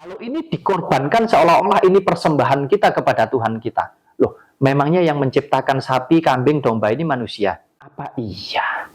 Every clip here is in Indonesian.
Kalau ini dikorbankan seolah-olah ini persembahan kita kepada Tuhan kita. Loh, memangnya yang menciptakan sapi, kambing, domba ini manusia? Apa iya?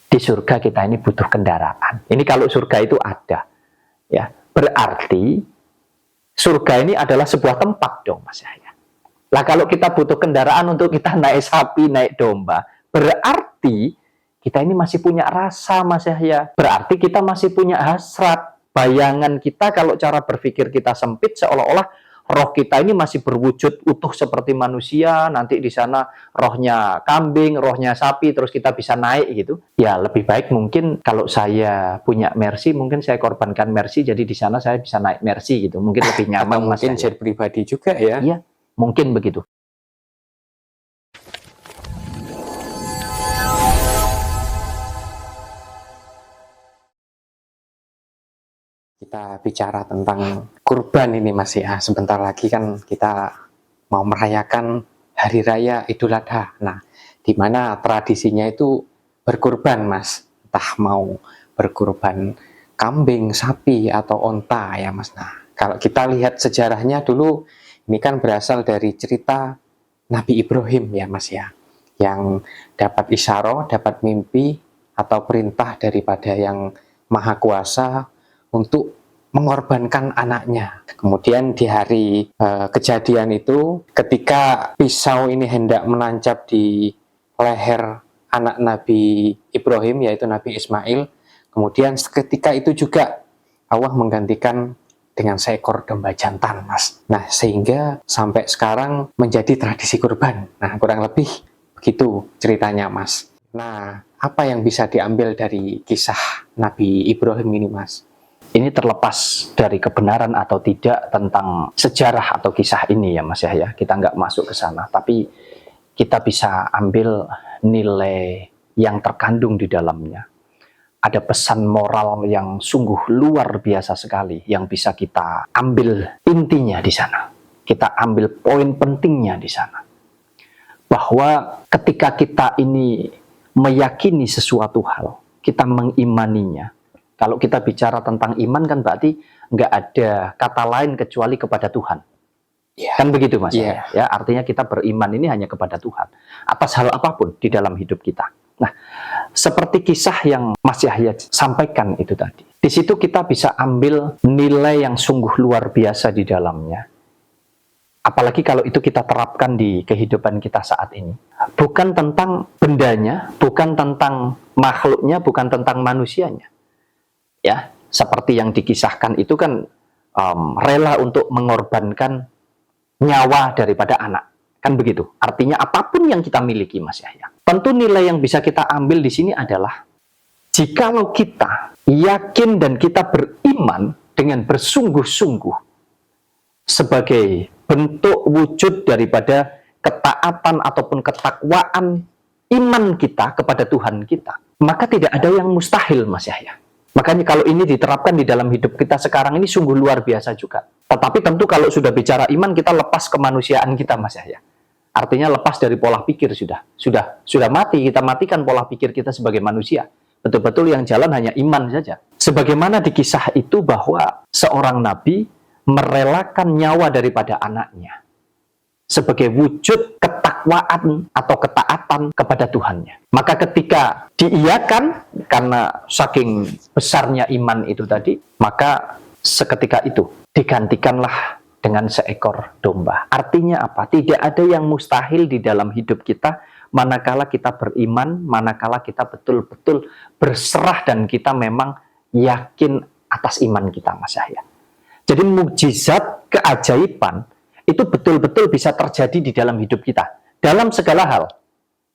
Di surga kita ini butuh kendaraan. Ini kalau surga itu ada. Ya, berarti surga ini adalah sebuah tempat dong, Mas Yahya. Lah kalau kita butuh kendaraan untuk kita naik sapi, naik domba, berarti kita ini masih punya rasa, Mas Yahya. Berarti kita masih punya hasrat. Bayangan kita kalau cara berpikir kita sempit, seolah-olah roh kita ini masih berwujud utuh seperti manusia, nanti di sana rohnya kambing, rohnya sapi, terus kita bisa naik gitu. Ya lebih baik mungkin kalau saya punya Mercy, mungkin saya korbankan Mercy, jadi di sana saya bisa naik Mercy gitu. Mungkin lebih nyaman. Atau mungkin jet pribadi juga ya. Iya, mungkin begitu. Kita bicara tentang kurban ini Mas ya. Sebentar lagi kan kita mau merayakan Hari Raya Idul Adha. Nah, di mana tradisinya itu berkurban Mas. Entah mau berkurban kambing, sapi, atau onta ya Mas. Nah, kalau kita lihat sejarahnya dulu, ini kan berasal dari cerita Nabi Ibrahim ya Mas ya. Yang dapat isyarah, dapat mimpi, atau perintah daripada yang Maha Kuasa untuk mengorbankan anaknya. Kemudian di hari kejadian itu, ketika pisau ini hendak menancap di leher anak Nabi Ibrahim, yaitu Nabi Ismail, kemudian seketika itu juga Allah menggantikan dengan seekor domba jantan, Mas. Nah, sehingga sampai sekarang menjadi tradisi kurban. Nah, kurang lebih begitu ceritanya, Mas. Nah, apa yang bisa diambil dari kisah Nabi Ibrahim ini, Mas? Ini terlepas dari kebenaran atau tidak tentang sejarah atau kisah ini ya Mas Yahya, kita nggak masuk ke sana, tapi kita bisa ambil nilai yang terkandung di dalamnya. Ada pesan moral yang sungguh luar biasa sekali yang bisa kita ambil intinya di sana. Kita ambil poin pentingnya di sana. Bahwa ketika kita ini meyakini sesuatu hal, kita mengimaninya. Kalau kita bicara tentang iman kan berarti nggak ada kata lain kecuali kepada Tuhan. Kan begitu Mas ya? Artinya kita beriman ini hanya kepada Tuhan. Atas hal apapun di dalam hidup kita. Nah, seperti kisah yang Mas Yahya sampaikan itu tadi. Di situ kita bisa ambil nilai yang sungguh luar biasa di dalamnya. Apalagi kalau itu kita terapkan di kehidupan kita saat ini. Bukan tentang bendanya, bukan tentang makhluknya, bukan tentang manusianya. Ya, seperti yang dikisahkan itu kan rela untuk mengorbankan nyawa daripada anak. Kan begitu. Artinya apapun yang kita miliki Mas Yahya. Tentu nilai yang bisa kita ambil di sini adalah jikalau kita yakin dan kita beriman dengan bersungguh-sungguh sebagai bentuk wujud daripada ketaatan ataupun ketakwaan iman kita kepada Tuhan kita, maka tidak ada yang mustahil Mas Yahya. Makanya kalau ini diterapkan di dalam hidup kita sekarang ini sungguh luar biasa juga. Tetapi tentu kalau sudah bicara iman, kita lepas kemanusiaan kita Mas Yahya. Artinya lepas dari pola pikir sudah mati, kita matikan pola pikir kita sebagai manusia. Betul-betul yang jalan hanya iman saja. Sebagaimana di kisah itu bahwa seorang nabi merelakan nyawa daripada anaknya sebagai wujud ketakwaan atau ketaatan kepada Tuhannya. Maka ketika diiyakan karena saking besarnya iman itu tadi, maka seketika itu digantikanlah dengan seekor domba. Artinya apa? Tidak ada yang mustahil di dalam hidup kita manakala kita beriman, manakala kita betul-betul berserah dan kita memang yakin atas iman kita Mas Yahya. Jadi mukjizat, keajaiban itu betul-betul bisa terjadi di dalam hidup kita, dalam segala hal.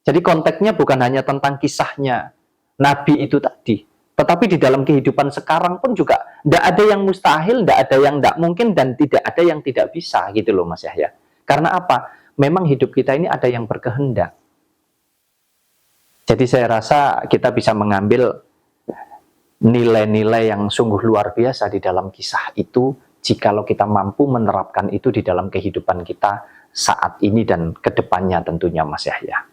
Jadi konteksnya bukan hanya tentang kisahnya Nabi itu tadi, tetapi di dalam kehidupan sekarang pun juga tidak ada yang mustahil, tidak ada yang tidak mungkin, dan tidak ada yang tidak bisa gitu loh Mas Yahya. Karena apa? Memang hidup kita ini ada yang berkehendak. Jadi saya rasa kita bisa mengambil nilai-nilai yang sungguh luar biasa di dalam kisah itu, jikalau kita mampu menerapkan itu di dalam kehidupan kita saat ini dan kedepannya tentunya Mas Yahya.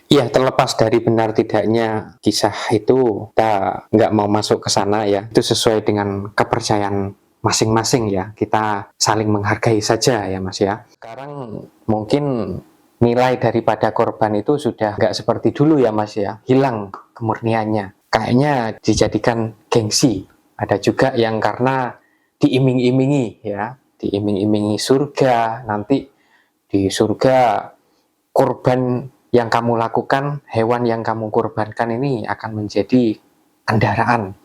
Ya, terlepas dari benar tidaknya kisah itu, kita nggak mau masuk ke sana ya. Itu sesuai dengan kepercayaan masing-masing ya, kita saling menghargai saja ya Mas ya. Sekarang mungkin nilai daripada korban itu sudah nggak seperti dulu ya Mas ya, hilang kemurniannya. Kayaknya dijadikan gengsi. Ada juga yang karena diiming-imingi ya, diiming-imingi surga, nanti di surga korban yang kamu lakukan, hewan yang kamu korbankan ini akan menjadi kendaraan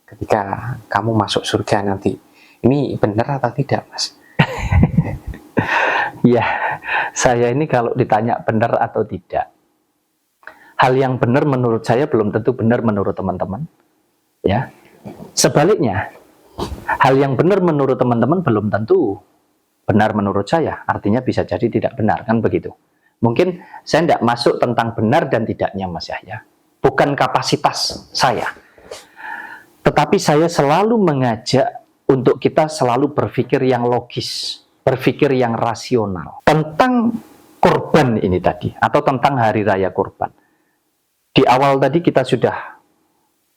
ketika kamu masuk surga nanti. Ini benar atau tidak, Mas? Ya, saya ini kalau ditanya benar atau tidak, hal yang benar menurut saya belum tentu benar menurut teman-teman. Ya, sebaliknya, hal yang benar menurut teman-teman belum tentu benar menurut saya. Artinya bisa jadi tidak benar, kan begitu. Mungkin saya tidak masuk tentang benar dan tidaknya, Mas Yahya. Bukan kapasitas saya. Tetapi saya selalu mengajak untuk kita selalu berpikir yang logis, berpikir yang rasional tentang korban ini tadi, atau tentang hari raya korban. Di awal tadi kita sudah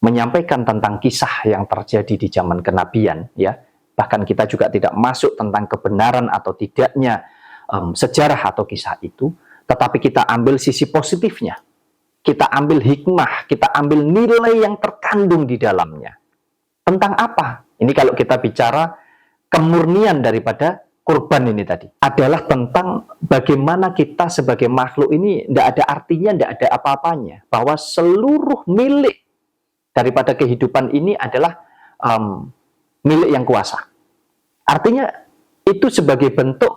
menyampaikan tentang kisah yang terjadi di zaman kenabian, ya. Bahkan kita juga tidak masuk tentang kebenaran atau tidaknya sejarah atau kisah itu, tetapi kita ambil sisi positifnya. Kita ambil hikmah, kita ambil nilai yang terkandung di dalamnya. Tentang apa? Ini kalau kita bicara kemurnian daripada kurban ini tadi. Adalah tentang bagaimana kita sebagai makhluk ini tidak ada artinya, tidak ada apa-apanya. Bahwa seluruh milik daripada kehidupan ini adalah milik yang kuasa. Artinya itu sebagai bentuk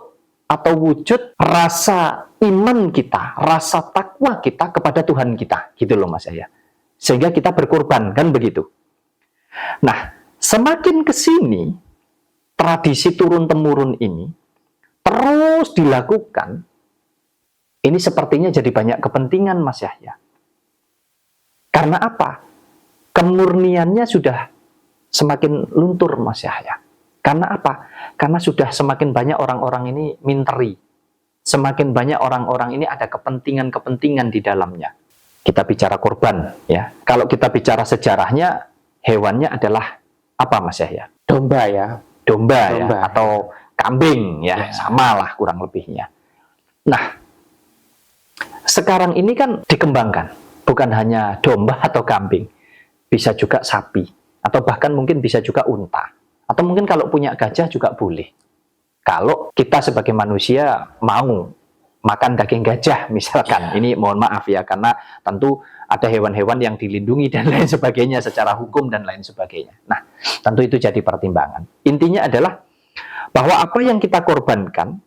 atau wujud rasa iman kita, rasa takwa kita kepada Tuhan kita. Gitu loh Mas Yahya. Sehingga kita berkorban, kan begitu. Nah, semakin ke sini, tradisi turun-temurun ini terus dilakukan, ini sepertinya jadi banyak kepentingan Mas Yahya. Karena apa? Kemurniannya sudah semakin luntur Mas Yahya. Karena apa? Karena sudah semakin banyak orang-orang ini minteri. Semakin banyak orang-orang ini ada kepentingan-kepentingan di dalamnya. Kita bicara korban, ya. Kalau kita bicara sejarahnya, hewannya adalah apa Mas Yahya? Domba ya. Domba ya, atau kambing ya, samalah kurang lebihnya. Nah, sekarang ini kan dikembangkan, bukan hanya domba atau kambing, bisa juga sapi, atau bahkan mungkin bisa juga unta, atau mungkin kalau punya gajah juga boleh. Kalau kita sebagai manusia mau makan daging gajah misalkan, ini mohon maaf ya, karena tentu ada hewan-hewan yang dilindungi dan lain sebagainya secara hukum dan lain sebagainya. Nah, tentu itu jadi pertimbangan. Intinya adalah bahwa apa yang kita korbankan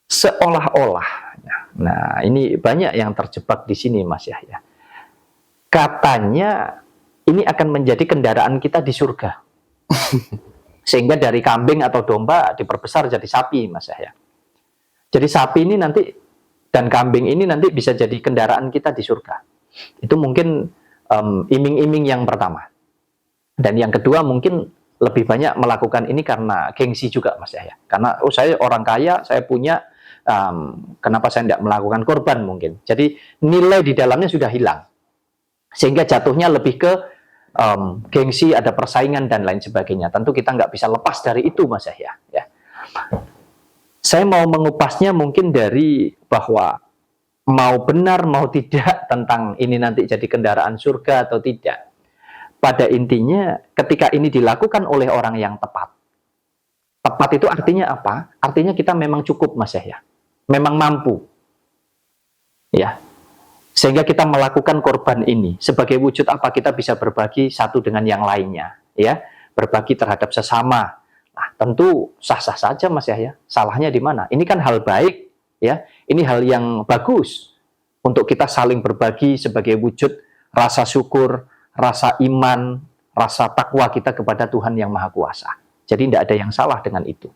seolah-olah, nah ini banyak yang terjebak di sini Mas Yahya. Katanya ini akan menjadi kendaraan kita di surga. Sehingga dari kambing atau domba diperbesar jadi sapi Mas Yahya. Jadi sapi ini nanti dan kambing ini nanti bisa jadi kendaraan kita di surga. Itu mungkin iming-iming yang pertama. Dan yang kedua mungkin lebih banyak melakukan ini karena gengsi juga Mas Yahya. Karena saya orang kaya, saya punya, kenapa saya tidak melakukan korban mungkin. Jadi nilai di dalamnya sudah hilang. Sehingga jatuhnya lebih ke gengsi, ada persaingan dan lain sebagainya. Tentu kita nggak bisa lepas dari itu Mas Yahya. Ya. Saya mau mengupasnya mungkin dari bahwa mau benar mau tidak tentang ini nanti jadi kendaraan surga atau tidak. Pada intinya ketika ini dilakukan oleh orang yang tepat. Tepat itu artinya apa? Artinya kita memang cukup Mas Yahya. Memang mampu. Ya. Sehingga kita melakukan korban ini sebagai wujud apa? Kita bisa berbagi satu dengan yang lainnya, ya. Berbagi terhadap sesama. Nah, tentu sah-sah saja Mas Yahya. Salahnya di mana? Ini kan hal baik, ya. Ini hal yang bagus untuk kita saling berbagi sebagai wujud rasa syukur, rasa iman, rasa takwa kita kepada Tuhan yang Maha Kuasa. Jadi tidak ada yang salah dengan itu.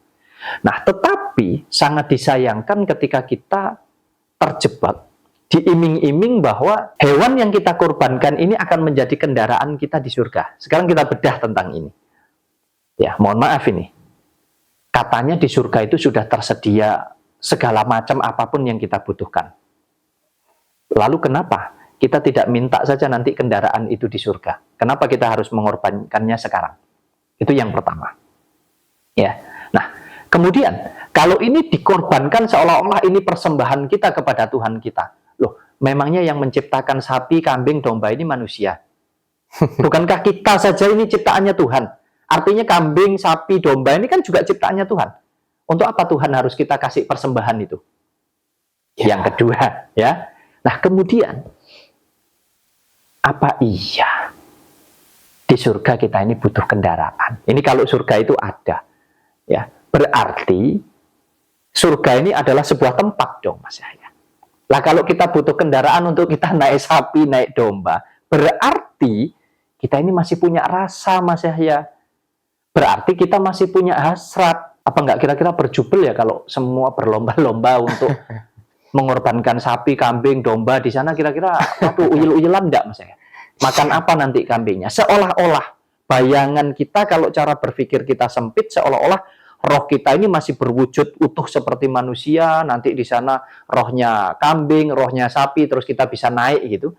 Nah, tetapi sangat disayangkan ketika kita terjebak diiming-iming bahwa hewan yang kita korbankan ini akan menjadi kendaraan kita di surga. Sekarang kita bedah tentang ini. Ya, mohon maaf ini. Katanya di surga itu sudah tersedia segala macam apapun yang kita butuhkan. Lalu kenapa kita tidak minta saja nanti kendaraan itu di surga? Kenapa kita harus mengorbankannya sekarang? Itu yang pertama. Ya. Nah, kemudian kalau ini dikorbankan seolah-olah ini persembahan kita kepada Tuhan kita. Loh, memangnya yang menciptakan sapi, kambing, domba ini manusia? Bukankah kita saja ini ciptaannya Tuhan? Artinya kambing, sapi, domba ini kan juga ciptaannya Tuhan. Untuk apa Tuhan harus kita kasih persembahan itu? Yang kedua, ya. Nah, kemudian apa iya di surga kita ini butuh kendaraan? Ini kalau surga itu ada, ya. Berarti surga ini adalah sebuah tempat dong, Mas Yahya. Lah kalau kita butuh kendaraan untuk kita naik sapi, naik domba, berarti kita ini masih punya rasa, Mas Yahya. Berarti kita masih punya hasrat. Apa enggak kira-kira berjubel ya kalau semua berlomba-lomba untuk mengorbankan sapi, kambing, domba di sana, kira-kira aduh uyel-uyelan enggak, Mas Yahya? Makan apa nanti kambingnya? Seolah-olah bayangan kita kalau cara berpikir kita sempit, seolah-olah roh kita ini masih berwujud utuh seperti manusia, nanti di sana rohnya kambing, rohnya sapi, terus kita bisa naik gitu.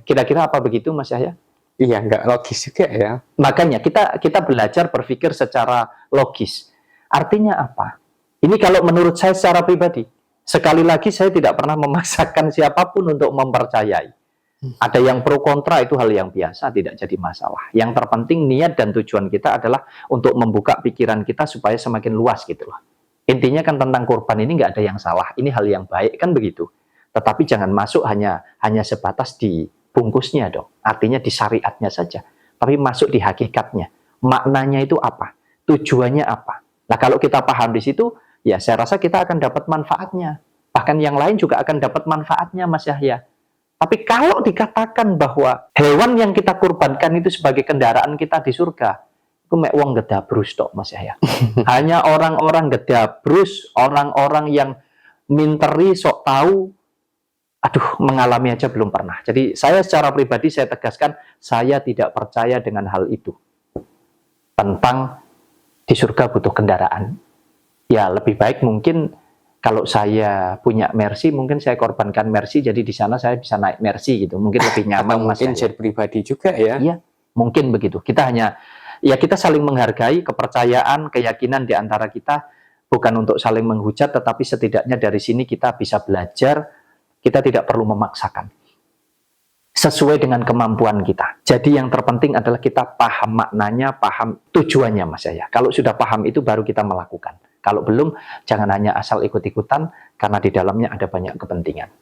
Kira-kira apa begitu, Mas Yahya? Iya, nggak logis juga ya. Makanya kita belajar berpikir secara logis. Artinya apa? Ini kalau menurut saya secara pribadi. Sekali lagi saya tidak pernah memaksakan siapapun untuk mempercayai. Ada yang pro kontra itu hal yang biasa, tidak jadi masalah. Yang terpenting niat dan tujuan kita adalah untuk membuka pikiran kita supaya semakin luas gitu loh. Intinya kan tentang kurban ini nggak ada yang salah, ini hal yang baik kan begitu. Tetapi jangan masuk hanya sebatas di bungkusnya dong, artinya di syariatnya saja. Tapi masuk di hakikatnya, maknanya itu apa, tujuannya apa. Nah kalau kita paham di situ, ya saya rasa kita akan dapat manfaatnya. Bahkan yang lain juga akan dapat manfaatnya, Mas Yahya. Tapi kalau dikatakan bahwa hewan yang kita kurbankan itu sebagai kendaraan kita di surga, itu mek wong gedabrus tok, Mas Yahya. Hanya orang-orang gedabrus, orang-orang yang minteri sok tahu, aduh mengalami aja belum pernah. Jadi saya secara pribadi saya tegaskan, saya tidak percaya dengan hal itu. Tentang di surga butuh kendaraan. Ya lebih baik mungkin kalau saya punya Mercy, mungkin saya korbankan Mercy, jadi di sana saya bisa naik Mercy gitu. Mungkin lebih nyaman. Mungkin jet pribadi juga ya. Iya, mungkin begitu. Kita hanya, ya kita saling menghargai kepercayaan, keyakinan di antara kita, bukan untuk saling menghujat, tetapi setidaknya dari sini kita bisa belajar, kita tidak perlu memaksakan. Sesuai dengan kemampuan kita. Jadi yang terpenting adalah kita paham maknanya, paham tujuannya, Mas Yahya. Kalau sudah paham itu baru kita melakukan. Kalau belum, jangan hanya asal ikut-ikutan, karena di dalamnya ada banyak kepentingan.